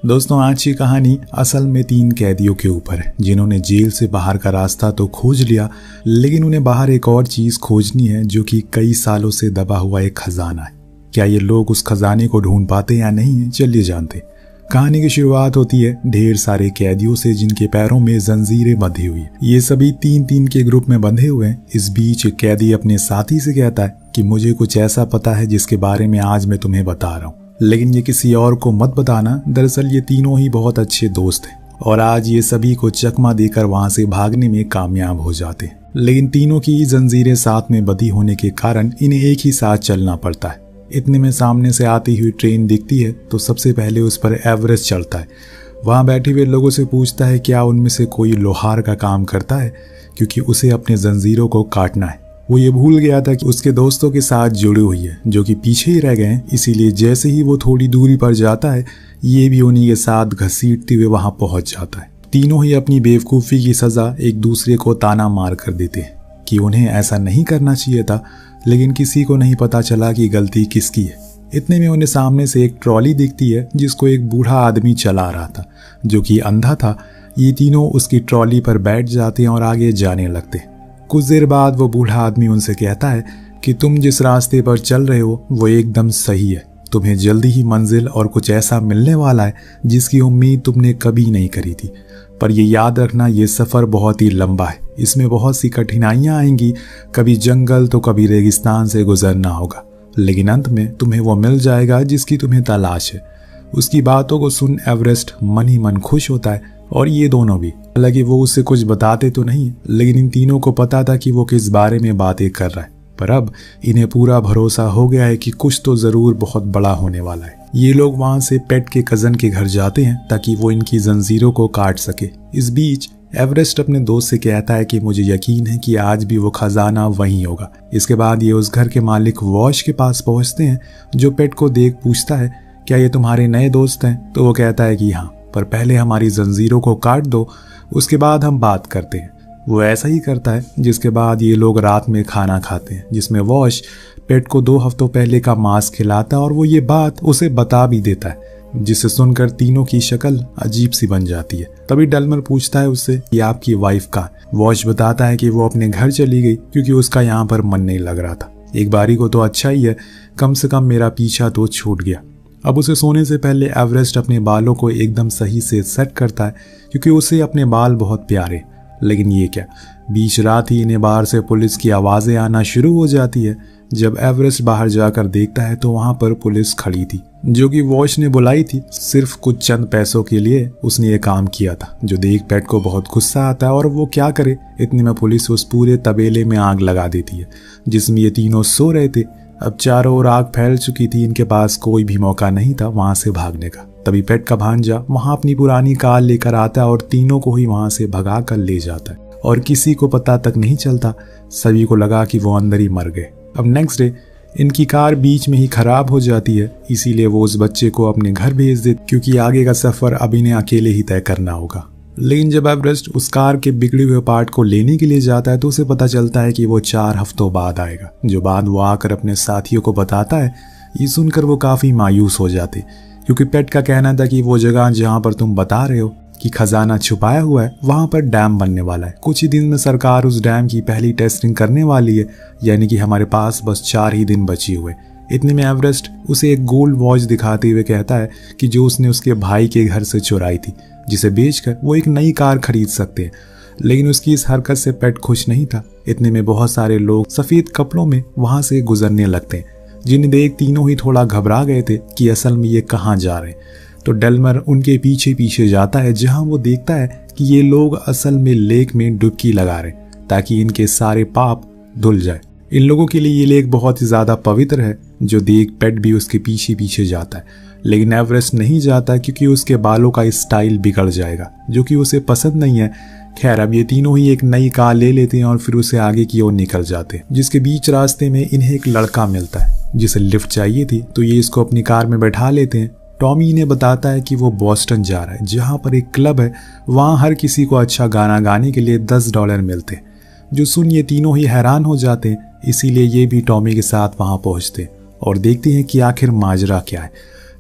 दोस्तों, आज की कहानी असल में 3 कैदियों के ऊपर है जिन्होंने जेल से बाहर का रास्ता तो खोज लिया, लेकिन उन्हें बाहर एक और चीज खोजनी है जो कि कई सालों से दबा हुआ एक खजाना है। क्या ये लोग उस खजाने को ढूंढ पाते या नहीं, चलिए जानते। कहानी की शुरुआत होती है ढेर सारे कैदियों से जिनके पैरों में जंजीरें बंधी हुई है। ये सभी 3-3 के ग्रुप में बंधे हुए हैं। इस बीच एक कैदी अपने साथी से कहता है कि मुझे कुछ ऐसा पता है जिसके बारे में आज मैं तुम्हें बता रहा हूँ, लेकिन ये किसी और को मत बताना। दरअसल ये तीनों ही बहुत अच्छे दोस्त हैं और आज ये सभी को चकमा देकर वहां से भागने में कामयाब हो जाते हैं। लेकिन तीनों की जंजीरें साथ में बंधी होने के कारण इन्हें एक ही साथ चलना पड़ता है। इतने में सामने से आती हुई ट्रेन दिखती है तो सबसे पहले उस पर एवरेस्ट चढ़ता है। वहां बैठे हुए लोगों से पूछता है क्या उनमें से कोई लोहार का काम करता है, क्योंकि उसे अपने जंजीरों को काटना है। वो ये भूल गया था कि उसके दोस्तों के साथ जुड़ी हुई है जो कि पीछे ही रह गए हैं, इसीलिए जैसे ही वो थोड़ी दूरी पर जाता है ये भी उन्हीं के साथ घसीटते हुए वहां पहुंच जाता है। तीनों ही अपनी बेवकूफ़ी की सजा एक दूसरे को ताना मार कर देते हैं कि उन्हें ऐसा नहीं करना चाहिए था, लेकिन किसी को नहीं पता चला कि गलती किसकी है। इतने में उन्हें सामने से एक ट्रॉली दिखती है जिसको एक बूढ़ा आदमी चला रहा था जो कि अंधा था। ये तीनों उसकी ट्रॉली पर बैठ जाते हैं और आगे जाने लगते हैं। कुछ देर बाद वो बूढ़ा आदमी उनसे कहता है कि तुम जिस रास्ते पर चल रहे हो वो एकदम सही है। तुम्हें जल्दी ही मंजिल और कुछ ऐसा मिलने वाला है जिसकी उम्मीद तुमने कभी नहीं करी थी। पर ये याद रखना, ये सफ़र बहुत ही लंबा है, इसमें बहुत सी कठिनाइयाँ आएंगी। कभी जंगल तो कभी रेगिस्तान से गुजरना होगा, लेकिन अंत में तुम्हें वो मिल जाएगा जिसकी तुम्हें तलाश है। उसकी बातों को सुन एवरेस्ट मन ही मन खुश होता है और ये दोनों भी। हालांकि वो उससे कुछ बताते तो नहीं, लेकिन इन तीनों को पता था कि वो किस बारे में बातें कर रहा है। पर अब इन्हें पूरा भरोसा हो गया है कि कुछ तो ज़रूर बहुत बड़ा होने वाला है। ये लोग वहाँ से पेट के कज़न के घर जाते हैं ताकि वो इनकी जंजीरों को काट सके। इस बीच एवरेस्ट अपने दोस्त से कहता है कि मुझे यकीन है कि आज भी वो खजाना वहीं होगा। इसके बाद ये उस घर के मालिक वॉश के पास पहुँचते हैं जो पेट को देख पूछता है क्या ये तुम्हारे नए दोस्त हैं? तो वो कहता है कि हाँ, पर पहले हमारी जंजीरों को काट दो, उसके बाद हम बात करते हैं। वो ऐसा ही करता है, जिसके बाद ये लोग रात में खाना खाते हैं जिसमें वॉश पेट को 2 हफ्तों पहले का मांस खिलाता है और वो ये बात उसे बता भी देता है, जिसे सुनकर तीनों की शक्ल अजीब सी बन जाती है। तभी डेल्मर पूछता है उससे कि आपकी वाइफ कहाँ है? वॉश बताता है कि वो अपने घर चली गई क्योंकि उसका यहाँ पर मन नहीं लग रहा था। एक बारी को तो अच्छा ही है, कम से कम मेरा पीछा तो छूट गया। अब उसे सोने से पहले एवरेस्ट अपने बालों को एकदम सही से सेट करता है क्योंकि उसे अपने बाल बहुत प्यारे। लेकिन ये क्या, बीच रात ही इन्हें बाहर से पुलिस की आवाज़ें आना शुरू हो जाती है। जब एवरेस्ट बाहर जाकर देखता है तो वहाँ पर पुलिस खड़ी थी जो कि वॉश ने बुलाई थी। सिर्फ कुछ चंद पैसों के लिए उसने ये काम किया था, जो देख पेट को बहुत गुस्सा आता है और वो क्या करे। इतने में पुलिस उस पूरे तबेले में आग लगा देती है जिसमें ये तीनों सो रहे थे। अब चारों ओर आग फैल चुकी थी, इनके पास कोई भी मौका नहीं था वहां से भागने का। तभी पेट का भांजा वहां अपनी पुरानी कार लेकर आता है और तीनों को ही वहां से भगा कर ले जाता है और किसी को पता तक नहीं चलता। सभी को लगा कि वो अंदर ही मर गए। अब नेक्स्ट डे इनकी कार बीच में ही खराब हो जाती है, इसीलिए वो उस बच्चे को अपने घर भेज दे क्योंकि आगे का सफर अब इन्हें अकेले ही तय करना होगा। लेकिन जब एवरेस्ट उस कार के बिगड़े हुए पार्ट को लेने के लिए जाता है तो उसे पता चलता है कि वो 4 हफ्तों बाद आएगा, जो बात वो आकर अपने साथियों को बताता है। ये सुनकर वो काफ़ी मायूस हो जाते क्योंकि पेट का कहना था कि वो जगह जहाँ पर तुम बता रहे हो कि खजाना छुपाया हुआ है वहाँ पर डैम बनने वाला है। कुछ ही दिन में सरकार उस डैम की पहली टेस्टिंग करने वाली है, यानी कि हमारे पास बस 4 ही दिन बचे हुए। इतने में एवरेस्ट उसे एक गोल्ड वॉच दिखाते हुए कहता है कि जो उसने उसके भाई के घर से चुराई थी, जिसे बेचकर वो एक नई कार खरीद सकते हैं। लेकिन उसकी इस हरकत से पेट खुश नहीं था। इतने में बहुत सारे लोग सफ़ेद कपड़ों में वहां से गुजरने लगते हैं, जिन्हें देख तीनों ही थोड़ा घबरा गए थे कि असल में ये कहाँ जा रहे हैं। तो डेल्मर उनके पीछे पीछे जाता है जहां वो देखता है कि ये लोग असल में लेक में डुबकी लगा रहे ताकि इनके सारे पाप धुल जाए। इन लोगों के लिए ये लेक बहुत ही ज़्यादा पवित्र है, जो देख पेट भी उसके पीछे पीछे जाता है। लेकिन एवरेस्ट नहीं जाता क्योंकि उसके बालों का स्टाइल बिगड़ जाएगा, जो कि उसे पसंद नहीं है। खैर, अब ये तीनों ही एक नई कार ले लेते हैं और फिर उसे आगे की ओर निकल जाते हैं, जिसके बीच रास्ते में इन्हें एक लड़का मिलता है जिसे लिफ्ट चाहिए थी, तो ये इसको अपनी कार में बैठा लेते हैं। टॉमी इन्हें बताता है कि वो बॉस्टन जा रहा है जहाँ पर एक क्लब है, वहाँ हर किसी को अच्छा गाना गाने के लिए $10 मिलते हैं। जो सुन ये तीनों ही हैरान हो जाते हैं, इसीलिए ये भी टॉमी के साथ वहाँ पहुँचते हैं और देखते हैं कि आखिर माजरा क्या है।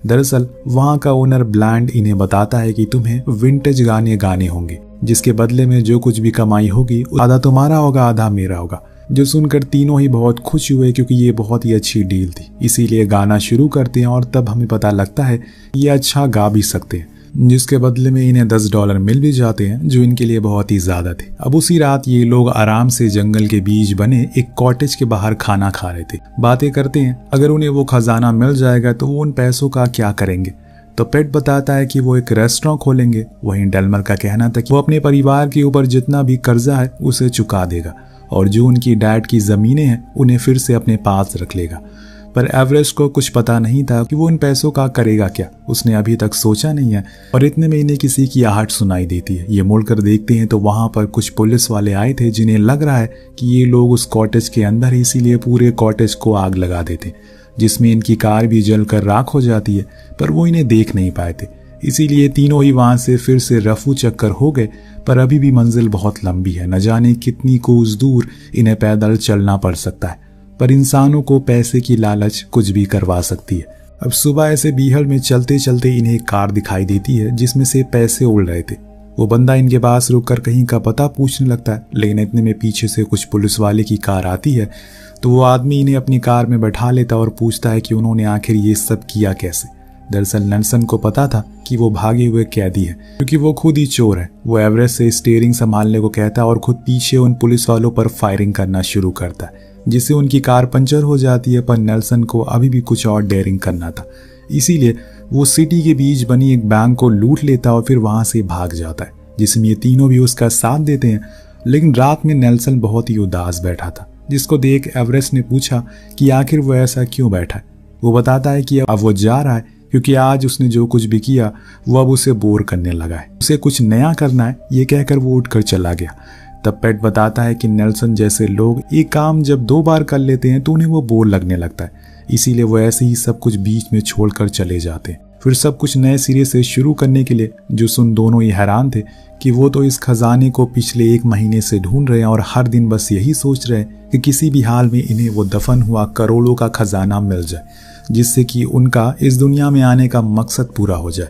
दरअसल वहाँ का ओनर ब्लैंड इन्हें बताता है कि तुम्हें विंटेज गाने गाने होंगे, जिसके बदले में जो कुछ भी कमाई होगी आधा तुम्हारा होगा, आधा मेरा होगा। जो सुनकर तीनों ही बहुत खुश हुए क्योंकि ये बहुत ही अच्छी डील थी। इसीलिए गाना शुरू करते हैं और तब हमें पता लगता है ये अच्छा गा भी सकते हैं, जिसके बदले में इन्हें $10 मिल भी जाते हैं, जो इनके लिए बहुत ही ज्यादा थे। अब उसी रात ये लोग आराम से जंगल के बीच बने एक कॉटेज के बाहर खाना खा रहे थे। बातें करते हैं अगर उन्हें वो खजाना मिल जाएगा तो वो उन पैसों का क्या करेंगे। तो पेट बताता है कि वो एक रेस्टोरेंट खोलेंगे। वहीं डेल्मर का कहना था कि वो अपने परिवार के ऊपर जितना भी कर्जा है उसे चुका देगा और जो उनकी डैड की जमीनें हैं उन्हें फिर से अपने पास रख लेगा। पर एवरेस्ट को कुछ पता नहीं था कि वो इन पैसों का करेगा क्या। उसने अभी तक सोचा नहीं है और इतने में इन्हें किसी की आहट सुनाई देती है। ये मुड़कर देखते हैं तो वहां पर कुछ पुलिस वाले आए थे, जिन्हें लग रहा है कि ये लोग उस कॉटेज के अंदर ही, इसीलिए पूरे कॉटेज को आग लगा देते, जिसमें इनकी कार भी जलकर राख हो जाती है। पर वो इन्हें देख नहीं पाए थे, इसीलिए तीनों ही वहां से फिर से रफू चक्कर हो गए। पर अभी भी मंजिल बहुत लंबी है, न जाने कितनी कोस दूर इन्हें पैदल चलना पड़ सकता है। पर इंसानों को पैसे की लालच कुछ भी करवा सकती है। अब सुबह ऐसे बीहड़ में चलते चलते इन्हें एक कार दिखाई देती है जिसमें से पैसे उड़ रहे थे। वो बंदा इनके पास रुककर कहीं का पता पूछने लगता है, लेकिन इतने में पीछे से कुछ पुलिस वाले की कार आती है। तो वो आदमी इन्हें अपनी कार में बैठा लेता और पूछता है कि उन्होंने आखिर ये सब किया कैसे। दरअसल नेल्सन को पता था कि वो भागे हुए कैदी है, क्योंकि वो खुद ही चोर है। वो एवरेस्ट से स्टीयरिंग संभालने को कहता है और खुद पीछे उन पुलिस वालों पर फायरिंग करना शुरू करता है, जिससे उनकी कार पंचर हो जाती है। पर नेल्सन को अभी भी कुछ और डेयरिंग करना था, इसीलिए वो सिटी के बीच बनी एक बैंक को लूट लेता और फिर वहां से भाग जाता है, जिसमें ये तीनों भी उसका साथ देते हैं। लेकिन रात में नेल्सन बहुत ही उदास बैठा था, जिसको देख एवरेस्ट ने पूछा कि आखिर वो ऐसा क्यों बैठा है। वो बताता है कि अब वो जा रहा है क्योंकि आज उसने जो कुछ भी किया वो अब उसे बोर करने लगा है, उसे कुछ नया करना है। ये कहकर वो उठकर चला गया। तब पेट बताता है कि नेल्सन जैसे लोग एक काम जब 2 बार कर लेते हैं तो उन्हें वो बोर लगने लगता है, इसीलिए वो ऐसे ही सब कुछ बीच में छोड़कर चले जाते हैं। फिर सब कुछ नए सिरे से शुरू करने के लिए जो सुन दोनों ही हैरान थे कि वो तो इस खजाने को पिछले 1 महीने से ढूंढ रहे हैं और हर दिन बस यही सोच रहे हैं कि किसी भी हाल में इन्हें वो दफन हुआ करोड़ों का खजाना मिल जाए, जिससे कि उनका इस दुनिया में आने का मकसद पूरा हो जाए।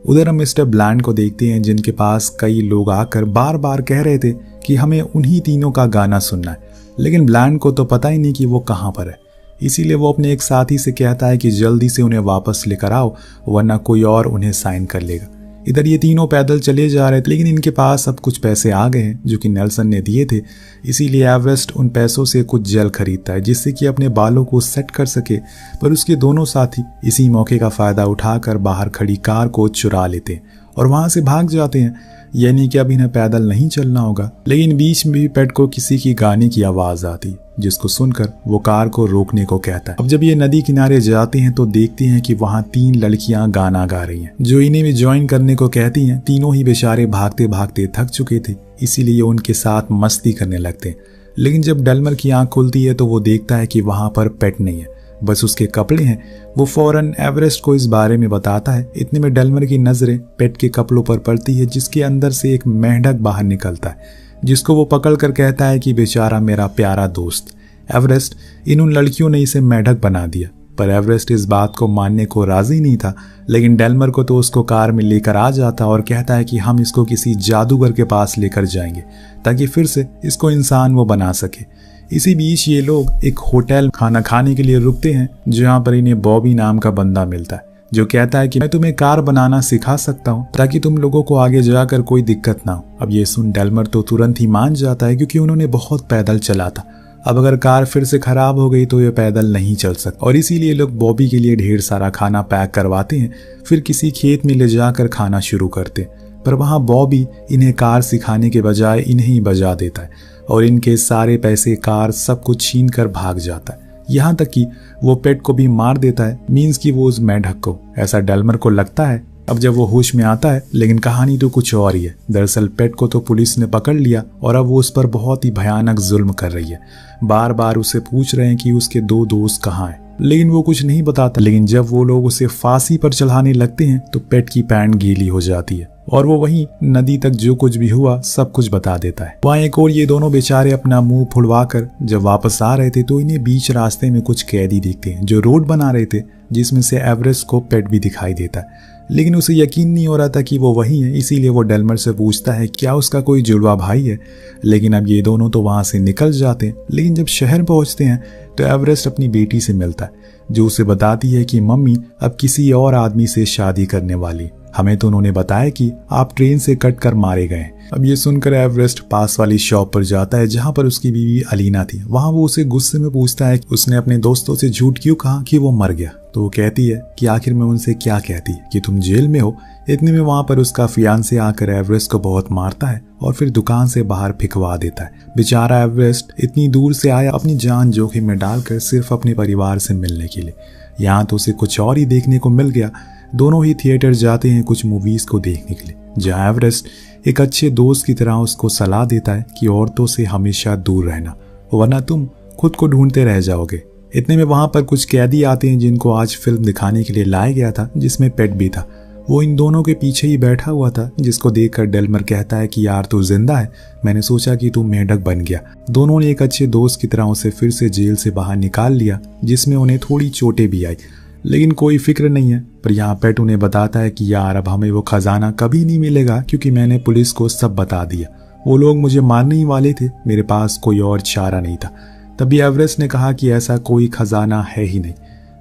उधर हम मिस्टर ब्लैंड को देखते हैं, जिनके पास कई लोग आकर बार बार कह रहे थे कि हमें उन्हीं तीनों का गाना सुनना है, लेकिन ब्लैंड को तो पता ही नहीं कि वो कहाँ पर है। इसीलिए वो अपने एक साथी से कहता है कि जल्दी से उन्हें वापस लेकर आओ, वरना कोई और उन्हें साइन कर लेगा। इधर ये तीनों पैदल चले जा रहे थे, लेकिन इनके पास अब कुछ पैसे आ गए हैं जो कि नेल्सन ने दिए थे। इसीलिए एवरेस्ट उन पैसों से कुछ जेल खरीदता है, जिससे कि अपने बालों को सेट कर सके। पर उसके दोनों साथी इसी मौके का फायदा उठाकर बाहर खड़ी कार को चुरा लेते हैं और वहां से भाग जाते हैं। यानी कि अब इन्हें पैदल नहीं चलना होगा। लेकिन बीच में भी पेट को किसी की गाने की आवाज आती, जिसको सुनकर वो कार को रोकने को कहता है। अब जब ये नदी किनारे जाते हैं तो देखते हैं कि वहाँ 3 लड़कियां गाना गा रही हैं, जो इन्हें भी ज्वाइन करने को कहती हैं। तीनों ही बेचारे भागते भागते थक चुके थे, इसीलिए उनके साथ मस्ती करने लगते हैं। लेकिन जब डेल्मर की आंख खुलती है तो वो देखता है कि वहां पर पेट नहीं है, बस उसके कपड़े हैं। वो फौरन एवरेस्ट को इस बारे में बताता है। इतने में डेल्मर की नजरें पेट के कपड़ों पर पड़ती है, जिसके अंदर से एक मेंढक बाहर निकलता है, जिसको वो पकड़कर कहता है कि बेचारा मेरा प्यारा दोस्त एवरेस्ट, उन लड़कियों ने इसे मेंढक बना दिया। पर एवरेस्ट इस बात को मानने को राजी नहीं था। लेकिन डेल्मर को तो उसको कार में लेकर आ जाता और कहता है कि हम इसको किसी जादूगर के पास लेकर जाएंगे ताकि फिर से इसको इंसान वो बना सके। इसी बीच ये लोग एक होटल खाना खाने के लिए रुकते हैं, जहाँ पर इन्हें बॉबी नाम का बंदा मिलता है, जो कहता है कि मैं तुम्हें कार बनाना सिखा सकता हूँ ताकि तुम लोगों को आगे जाकर कोई दिक्कत ना हो। अब ये सुन डेल्मर तो तुरंत ही मान जाता है, क्योंकि उन्होंने बहुत पैदल चला था। अब अगर कार फिर से खराब हो गई तो ये पैदल नहीं चल सकता, और इसीलिए लोग बॉबी के लिए ढेर सारा खाना पैक करवाते हैं, फिर किसी खेत में ले जाकर खाना शुरू करते। पर वहाँ बॉबी इन्हें कार सिखाने के बजाय इन्हें ही बजा देता है और इनके सारे पैसे, कार, सब कुछ छीन कर भाग जाता है। यहाँ तक कि वो पेट को भी मार देता है, मीन्स कि वो उस मेंढक को। ऐसा डेल्मर को लगता है। अब जब वो होश में आता है, लेकिन कहानी तो कुछ और ही है। दरअसल पेट को तो पुलिस ने पकड़ लिया और अब वो उस पर बहुत ही भयानक जुल्म कर रही है। बार बार उसे पूछ रहे हैं कि उसके 2 दोस्त कहाँ हैं, लेकिन वो कुछ नहीं बताता। लेकिन जब वो लोग उसे फांसी पर चढ़ाने लगते हैं तो पेट की पैंट गीली हो जाती है और वो वहीं नदी तक जो कुछ भी हुआ सब कुछ बता देता है। वहाँ एक और ये दोनों बेचारे अपना मुंह फुड़वा कर जब वापस आ रहे थे तो इन्हें बीच रास्ते में कुछ कैदी दिखते हैं जो रोड बना रहे थे। जिसमें से एवरेस्ट को पेट भी दिखाई देता है। लेकिन उसे यकीन नहीं हो रहा था कि वो वही है, इसीलिए वो डेल्मर से पूछता है क्या उसका कोई जुड़वा भाई है। लेकिन अब ये दोनों तो वहाँ से निकल जाते हैं। लेकिन जब शहर पहुँचते हैं तो एवरेस्ट अपनी बेटी से मिलता है, जो उसे बताती है कि मम्मी अब किसी और आदमी से शादी करने वाली। हमें तो उन्होंने बताया कि आप ट्रेन से कट कर मारे गए। अब ये सुनकर एवरेस्ट पास वाली शॉप पर जाता है जहाँ पर उसकी बीवी अलीना थी। वहाँ वो उसे गुस्से में पूछता है कि उसने अपने दोस्तों से झूठ क्यों कहा कि वो मर गया। तो वो कहती है कि आखिर मैं उनसे क्या कहती कि तुम जेल में हो। इतने में वहाँ पर उसका फियांसे आकर एवरेस्ट को बहुत मारता है और फिर दुकान से बाहर फिकवा देता है। बेचारा एवरेस्ट इतनी दूर से आया अपनी जान जोखिम में डालकर सिर्फ अपने परिवार से मिलने के लिए। यहाँ तो उसे कुछ और ही देखने को मिल गया। दोनों ही थिएटर जाते हैं कुछ मूवीज को देखने के लिए, जहाँ एवरेस्ट एक अच्छे दोस्त की तरह उसको सलाह देता है कि औरतों से हमेशा दूर रहना, वरना तुम खुद को ढूंढते रह जाओगे। इतने में वहां पर कुछ कैदी आते हैं जिनको आज फिल्म दिखाने के लिए लाया गया था, जिसमें पेट भी था। वो इन दोनों के पीछे ही बैठा हुआ था, जिसको देखकर डेल्मर कहता है कि यार तू जिंदा है, मैंने सोचा कि तू मेंढक बन गया। दोनों ने एक अच्छे दोस्त की तरह उसे फिर से जेल से बाहर निकाल लिया, जिसमें उन्हें थोड़ी चोटें भी आई, लेकिन कोई फिक्र नहीं है। पर यहाँ पेट उन्हें बताता है कि यार अब हमें वो खजाना कभी नहीं मिलेगा, क्योंकि मैंने पुलिस को सब बता दिया। वो लोग मुझे मारने ही वाले थे, मेरे पास कोई और चारा नहीं था। तभी एवरेस्ट ने कहा कि ऐसा कोई खजाना है ही नहीं,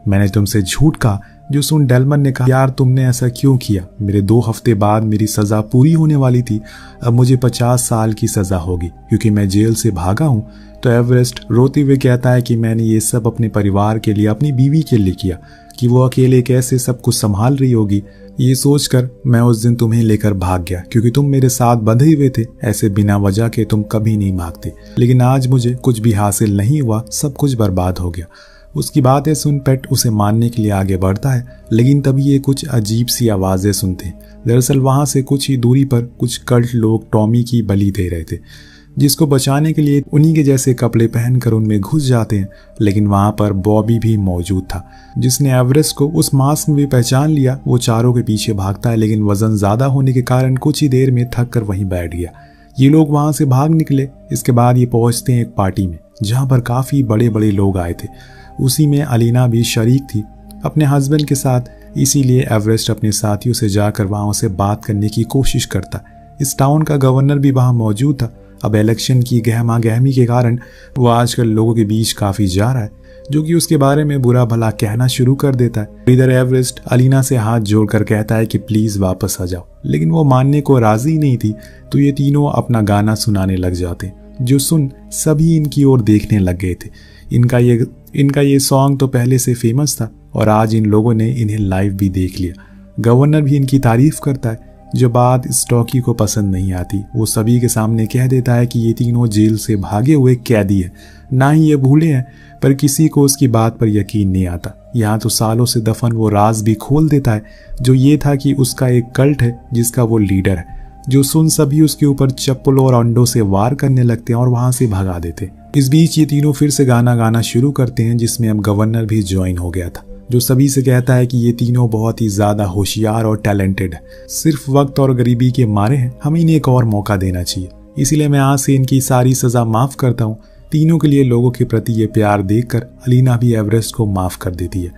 मैंने तुमसे झूठ कहा। जो सुन डेल्मर ने कहा यार तुमने ऐसा क्यों किया, मेरे 2 हफ्ते बाद मेरी सजा पूरी होने वाली थी, अब मुझे 50 साल की सजा होगी क्योंकि मैं जेल से भागा हूँ। तो एवरेस्ट रोते हुए कहता है कि मैंने ये सब अपने परिवार के लिए, अपनी बीवी के लिए किया, कि वो अकेले कैसे सब कुछ संभाल रही होगी। ये सोचकर मैं उस दिन तुम्हें लेकर भाग गया, क्योंकि तुम मेरे साथ बंधे हुए थे, ऐसे बिना वजह के तुम कभी नहीं भागते। लेकिन आज मुझे कुछ भी हासिल नहीं हुआ, सब कुछ बर्बाद हो गया। उसकी बातें सुन पेट उसे मारने के लिए आगे बढ़ता है, लेकिन तभी ये कुछ अजीब सी आवाजें सुनते हैं। दरअसल वहां से कुछ ही दूरी पर कुछ कल्ट लोग टॉमी की बलि दे रहे थे, जिसको बचाने के लिए उन्हीं के जैसे कपड़े पहनकर उनमें घुस जाते हैं। लेकिन वहां पर बॉबी भी मौजूद था, जिसने एवरेस्ट को उस मास्क में भी पहचान लिया। वो चारों के पीछे भागता है, लेकिन वजन ज्यादा होने के कारण कुछ ही देर में थक कर वहीं बैठ गया। ये लोग वहां से भाग निकले। इसके बाद ये पहुंचते हैं एक पार्टी में, जहां पर काफी बड़े बड़े लोग आए थे। उसी में अलीना भी शरीक थी अपने हस्बैंड के साथ। इसीलिए एवरेस्ट अपने साथियों से जाकर वहां से बात करने की कोशिश करता। इस टाउन का गवर्नर भी वहां मौजूद था। अब इलेक्शन की गहमा गहमी के कारण वो आजकल लोगों के बीच काफी जा रहा है, जो कि उसके बारे में बुरा भला कहना शुरू कर देता है। इधर एवरेस्ट अलीना से हाथ जोड़कर कहता है कि प्लीज वापस आ जाओ, लेकिन वो मानने को राजी नहीं थी। तो ये तीनों अपना गाना सुनाने लग जाते, जो सुन सभी इनकी ओर देखने लग गए थे। इनका ये सॉन्ग तो पहले से फेमस था और आज इन लोगों ने इन्हें लाइव भी देख लिया। गवर्नर भी इनकी तारीफ करता है। जो बात स्टॉकी को पसंद नहीं आती, वो सभी के सामने कह देता है कि ये तीनों जेल से भागे हुए कैदी है, ना ही ये भूले हैं। पर किसी को उसकी बात पर यकीन नहीं आता। यहाँ तो सालों से दफन वो राज भी खोल देता है, जो ये था कि उसका एक कल्ट है जिसका वो लीडर है। जो सुन सभी उसके ऊपर चप्पलों और अंडों से वार करने लगते हैं और वहां से भगा देते। इस बीच ये तीनों फिर से गाना गाना शुरू करते हैं, जिसमें अब गवर्नर भी ज्वाइन हो गया था, जो सभी से कहता है कि ये तीनों बहुत ही ज्यादा होशियार और टैलेंटेड है, सिर्फ वक्त और गरीबी के मारे हैं, हमें इन्हें एक और मौका देना चाहिए। इसीलिए मैं आज से इनकी सारी सजा माफ करता हूँ। तीनों के लिए लोगों के प्रति ये प्यार देखकर अलीना भी एवरेस्ट को माफ कर देती है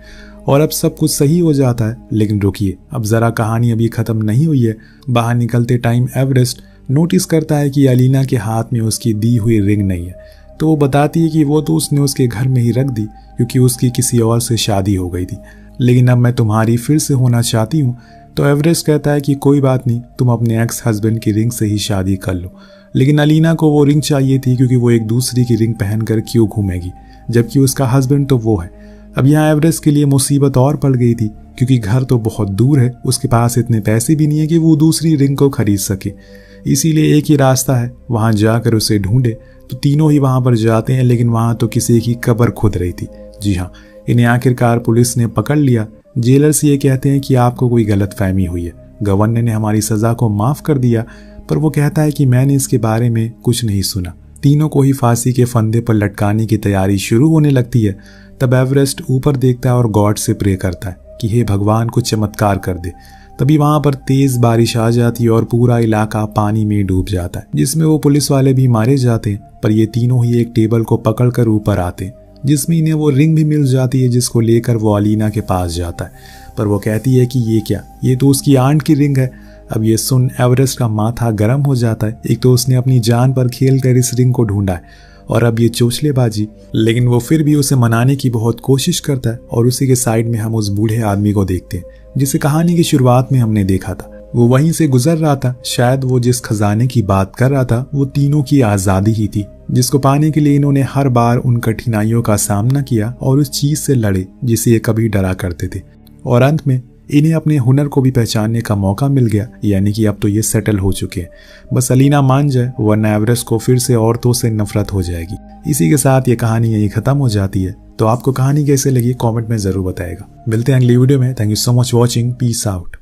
और अब सब कुछ सही हो जाता है। लेकिन रुकिए, अब जरा कहानी अभी खत्म नहीं हुई है। बाहर निकलते टाइम एवरेस्ट नोटिस करता है कि अलीना के हाथ में उसकी दी हुई रिंग नहीं है। तो वो बताती है कि वो तो उसने उसके घर में ही रख दी, क्योंकि उसकी किसी और से शादी हो गई थी। लेकिन अब मैं तुम्हारी फिर से होना चाहती हूँ। तो एवरेस्ट कहता है कि कोई बात नहीं, तुम अपने एक्स हस्बैंड की रिंग से ही शादी कर लो। लेकिन अलीना को वो रिंग चाहिए थी, क्योंकि वो एक दूसरी की रिंग पहनकर क्यों घूमेगी, जबकि उसका हस्बैंड तो वो है। अब यहाँ एवरेस्ट के लिए मुसीबत और पड़ गई थी, क्योंकि घर तो बहुत दूर है, उसके पास इतने पैसे भी नहीं है कि वो दूसरी रिंग को खरीद सके। इसीलिए एक ही रास्ता है, वहां जाकर उसे ढूंढे। तो तीनों ही वहां पर जाते हैं, लेकिन वहां तो किसी की कब्र खुद रही थी। जी हाँ, इन्हें आखिरकार पुलिस ने पकड़ लिया। जेलर से ये कहते हैं कि आपको कोई गलतफहमी हुई है, गवर्नर ने हमारी सजा को माफ कर दिया। पर वो कहता है कि मैंने इसके बारे में कुछ नहीं सुना। तीनों को ही फांसी के फंदे पर लटकाने की तैयारी शुरू होने लगती है। तब एवरेस्ट ऊपर देखता है और गॉड से प्रे करता है कि हे भगवान कुछ चमत्कार कर दे। तभी वहां पर तेज बारिश आ जाती है और पूरा इलाका पानी में डूब जाता है, जिसमें वो पुलिस वाले भी मारे जाते हैं। पर ये तीनों ही एक टेबल को पकड़कर ऊपर आते हैं। जिसमें इन्हें वो रिंग भी मिल जाती है जिसको लेकर वो अलीना के पास जाता है। पर वो कहती है कि ये क्या, ये तो उसकी आंट की रिंग है। अब ये सुन एवरेस्ट का माथा गर्म हो जाता है। एक तो उसने अपनी जान पर खेल कर इस रिंग को ढूंढा है और अब ये चोचलेबाजी, लेकिन वो फिर भी उसे मनाने की बहुत कोशिश करता है। और उसी के साइड में हम उस बूढ़े आदमी को देखते हैं जिसे कहानी की शुरुआत में हमने देखा था। वो वहीं से गुजर रहा था। शायद वो जिस खजाने की बात कर रहा था वो तीनों की आजादी ही थी, जिसको पाने के लिए इन्होंने हर बार उन कठिनाइयों का सामना किया और उस चीज से लड़े जिसे ये कभी डरा करते थे। और अंत में इन्हें अपने हुनर को भी पहचानने का मौका मिल गया, यानी कि अब तो ये सेटल हो चुके हैं। बस अलीना मान जाए, वरना एवरेस्ट को फिर से औरतों से नफरत हो जाएगी। इसी के साथ ये कहानी यही खत्म हो जाती है। तो आपको कहानी कैसे लगी कमेंट में जरूर बताएगा। मिलते हैं अगली वीडियो में। Thank you so much watching. Peace out.